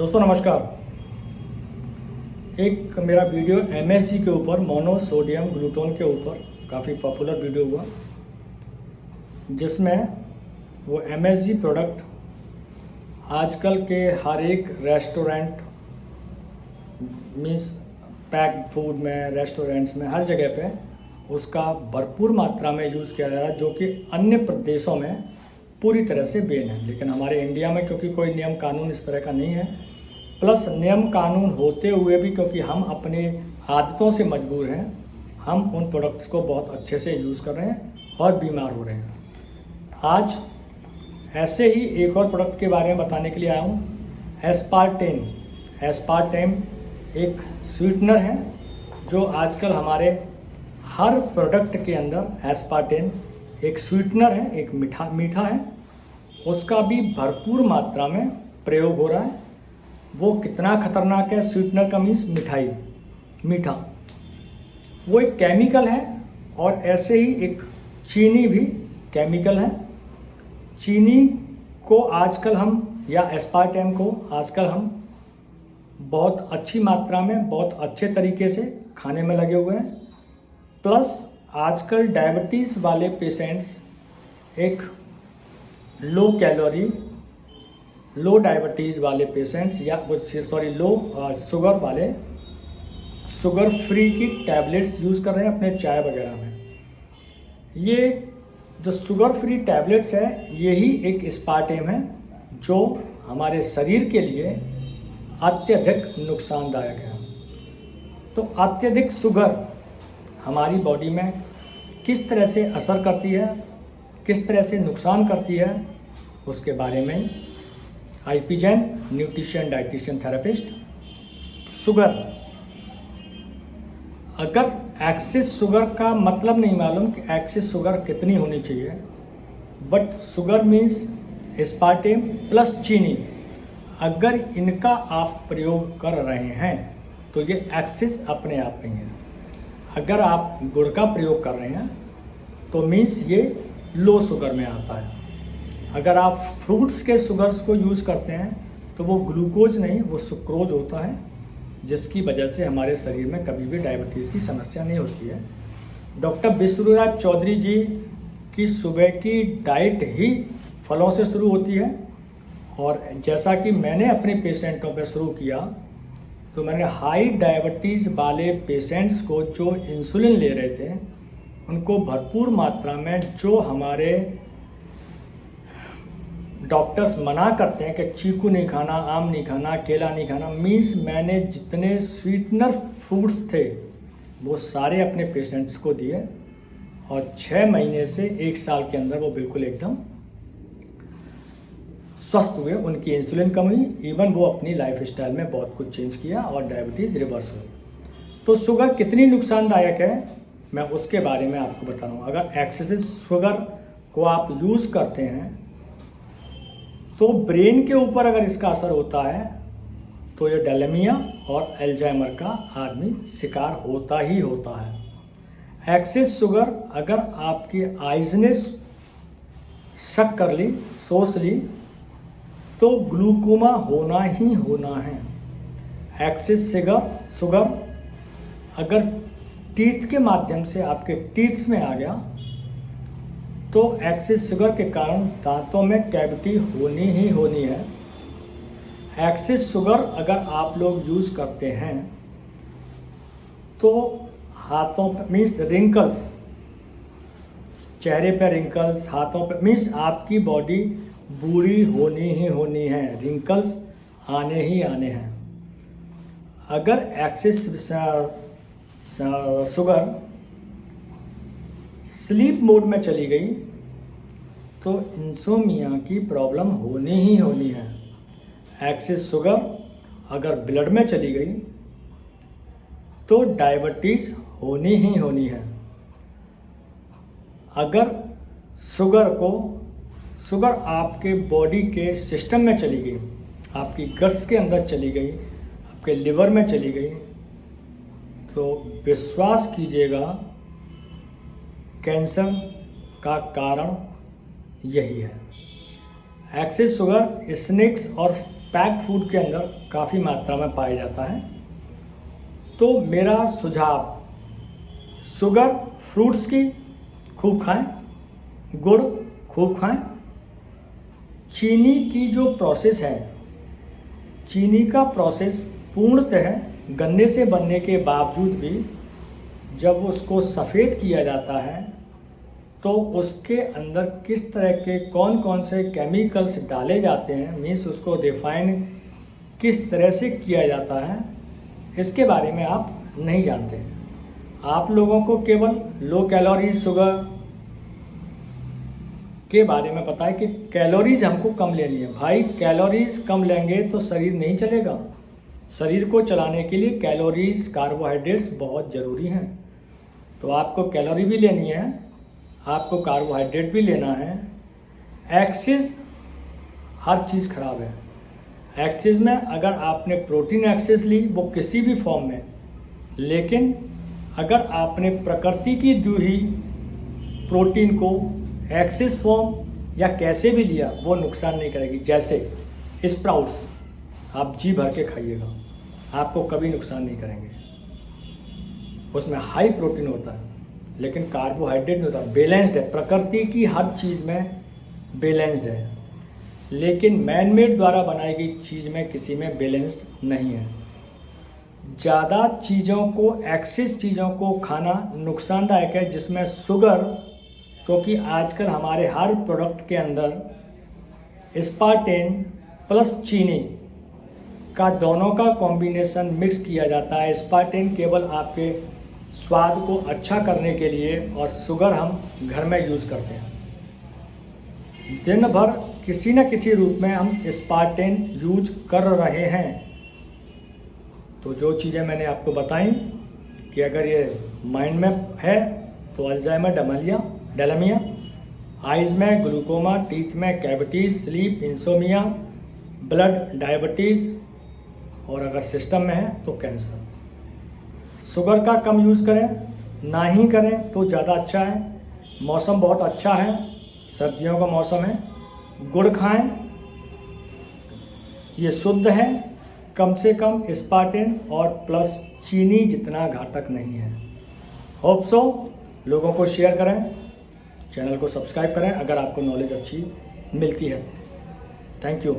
दोस्तों नमस्कार। एक मेरा वीडियो MSG के ऊपर, मोनोसोडियम ग्लूटोन के ऊपर काफ़ी पॉपुलर वीडियो हुआ, जिसमें वो MSG प्रोडक्ट आजकल के हर एक रेस्टोरेंट मीन्स पैक्ड फूड में, रेस्टोरेंट्स में, हर जगह पे उसका भरपूर मात्रा में यूज़ किया जा रहा है, जो कि अन्य प्रदेशों में पूरी तरह से बैन है। लेकिन हमारे इंडिया में क्योंकि कोई नियम कानून इस तरह का नहीं है, प्लस नियम कानून होते हुए भी क्योंकि हम अपने आदतों से मजबूर हैं, हम उन प्रोडक्ट्स को बहुत अच्छे से यूज़ कर रहे हैं और बीमार हो रहे हैं। आज ऐसे ही एक और प्रोडक्ट के बारे में बताने के लिए आया हूँ। एस्पार्टेम एक स्वीटनर है जो आजकल हमारे हर प्रोडक्ट के अंदर एस्पार्टेम एक स्वीटनर है, एक मीठा है, उसका भी भरपूर मात्रा में प्रयोग हो रहा है। वो कितना खतरनाक है स्वीटनर का मीन्स मीठा, वो एक केमिकल है। और ऐसे ही एक चीनी भी केमिकल है। चीनी को आजकल हम, या एस्पार्टेम को आजकल हम बहुत अच्छी मात्रा में, बहुत अच्छे तरीके से खाने में लगे हुए हैं। प्लस आजकल डायबिटीज़ वाले पेशेंट्स एक लो कैलोरी, लो डायबिटीज़ वाले पेशेंट्स या लो शुगर वाले, शुगर फ्री की टैबलेट्स यूज़ कर रहे हैं अपने चाय वगैरह में। ये जो शुगर फ्री टैबलेट्स है, यही एक एस्पार्टेम है जो हमारे शरीर के लिए अत्यधिक नुकसानदायक है। तो अत्यधिक शुगर हमारी बॉडी में किस तरह से असर करती है, किस तरह से नुकसान करती है, उसके बारे में IP Jain, nutrition dietitian therapist. Sugar, अगर एक्सेस शुगर का मतलब नहीं मालूम कि एक्सेस शुगर कितनी होनी चाहिए, but sugar means aspartame plus चीनी, अगर इनका आप प्रयोग कर रहे हैं तो ये एक्सेस अपने आप नहीं है। अगर आप गुड़ का प्रयोग कर रहे हैं तो मीन्स ये लो शुगर में आता है। अगर आप फ्रूट्स के शुगर्स को यूज़ करते हैं तो वो ग्लूकोज नहीं, वो सुक्रोज होता है, जिसकी वजह से हमारे शरीर में कभी भी डायबिटीज़ की समस्या नहीं होती है। डॉक्टर विश्वराज चौधरी जी की सुबह की डाइट ही फलों से शुरू होती है। और जैसा कि मैंने अपने पेशेंटों पर शुरू किया, तो मैंने हाई डायबिटीज़ वाले पेशेंट्स को जो इंसुलिन ले रहे थे, उनको भरपूर मात्रा में, जो हमारे डॉक्टर्स मना करते हैं कि चीकू नहीं खाना, आम नहीं खाना, केला नहीं खाना, मीन्स मैंने जितने स्वीटनर फ्रूट्स थे वो सारे अपने पेशेंट्स को दिए और 6 महीने से 1 साल के अंदर वो बिल्कुल एकदम स्वस्थ हुए। उनकी इंसुलिन कम हुई, इवन वो अपनी लाइफ स्टाइल में बहुत कुछ चेंज किया और डायबिटीज़ रिवर्स हुई। तो शुगर कितनी नुकसानदायक है, मैं उसके बारे में आपको बता रहा हूँ। अगर एक्सेसिव शुगर को आप यूज़ करते हैं तो ब्रेन के ऊपर अगर इसका असर होता है तो ये डायलिमिया और एल्जाइमर का आदमी शिकार होता ही होता है। एक्सेस शुगर अगर आपकी आइज ने शक कर ली, सोच ली, तो ग्लूकोमा होना ही होना है। एक्सेस शुगर अगर टीथ के माध्यम से आपके टीथ्स में आ गया तो एक्सेस शुगर के कारण दांतों में कैविटी होनी ही होनी है। एक्सेस शुगर अगर आप लोग यूज़ करते हैं तो हाथों पर मीन्स रिंकल्स, चेहरे पर रिंकल्स, हाथों पर मीन्स आपकी बॉडी बूढ़ी होनी ही होनी है, रिंकल्स आने ही आने हैं। अगर एक्सेस शुगर स्लीप मोड में चली गई तो इंसोमिया की प्रॉब्लम होनी ही होनी है। एक्सेस शुगर अगर ब्लड में चली गई तो डायबिटीज़ होनी ही होनी है। अगर शुगर आपके बॉडी के सिस्टम में चली गई, आपकी गट्स के अंदर चली गई, आपके लिवर में चली गई, तो विश्वास कीजिएगा कैंसर का कारण यही है। एक्सेस शुगर स्नेक्स और पैक्ड फूड के अंदर काफ़ी मात्रा में पाया जाता है। तो मेरा सुझाव, शुगर फ्रूट्स की खूब खाएं, गुड़ खूब खाएं। चीनी की जो प्रोसेस है, चीनी का प्रोसेस पूर्णतः गन्ने से बनने के बावजूद भी जब उसको सफ़ेद किया जाता है तो उसके अंदर किस तरह के कौन कौन से केमिकल्स डाले जाते हैं, मीन्स उसको रिफाइन किस तरह से किया जाता है, इसके बारे में आप नहीं जानते। आप लोगों को केवल लो कैलोरी शुगर के बारे में पता है कि कैलोरीज हमको कम लेनी है। भाई कैलोरीज कम लेंगे तो शरीर नहीं चलेगा। शरीर को चलाने के लिए कैलोरीज, कार्बोहाइड्रेट्स बहुत ज़रूरी हैं। तो आपको कैलोरी भी लेनी है, आपको कार्बोहाइड्रेट भी लेना है। एक्सेस, हर चीज़ खराब है। एक्सेस में अगर आपने प्रोटीन एक्सेस ली, वो किसी भी फॉर्म में, लेकिन अगर आपने प्रकृति की दी हुई प्रोटीन को एक्सेस फॉर्म या कैसे भी लिया, वो नुकसान नहीं करेगी। जैसे स्प्राउट्स आप जी भर के खाइएगा, आपको कभी नुकसान नहीं करेंगे। उसमें हाई प्रोटीन होता है लेकिन कार्बोहाइड्रेट नहीं होता। बैलेंस्ड है, प्रकृति की हर चीज़ में बैलेंस्ड है, लेकिन मैन मेड द्वारा बनाई गई चीज़ में किसी में बैलेंस्ड नहीं है। ज़्यादा चीज़ों को, एक्सेस चीज़ों को खाना नुकसानदायक है, जिसमें शुगर, क्योंकि आजकल हमारे हर प्रोडक्ट के अंदर एस्पार्टेन प्लस चीनी का दोनों का कॉम्बिनेशन मिक्स किया जाता है। एस्पार्टेन केवल आपके स्वाद को अच्छा करने के लिए, और शुगर हम घर में यूज़ करते हैं। दिन भर किसी न किसी रूप में हम एस्पार्टेन यूज कर रहे हैं। तो जो चीज़ें मैंने आपको बताई कि अगर ये माइंड में है तो अल्जाइमर, डेमेलिया, आइज़ में ग्लूकोमा, टीथ में cavities, sleep, insomnia, blood diabetes, और अगर सिस्टम में है तो कैंसर। शुगर का कम यूज़ करें, ना ही करें तो ज़्यादा अच्छा है। मौसम बहुत अच्छा है, सर्दियों का मौसम है। गुड़ खाएं, ये शुद्ध है, कम से कम एस्पार्टेन और प्लस चीनी जितना घातक नहीं है। होप सो लोगों को शेयर करें, चैनल को सब्सक्राइब करें अगर आपको नॉलेज अच्छी मिलती है। Thank you.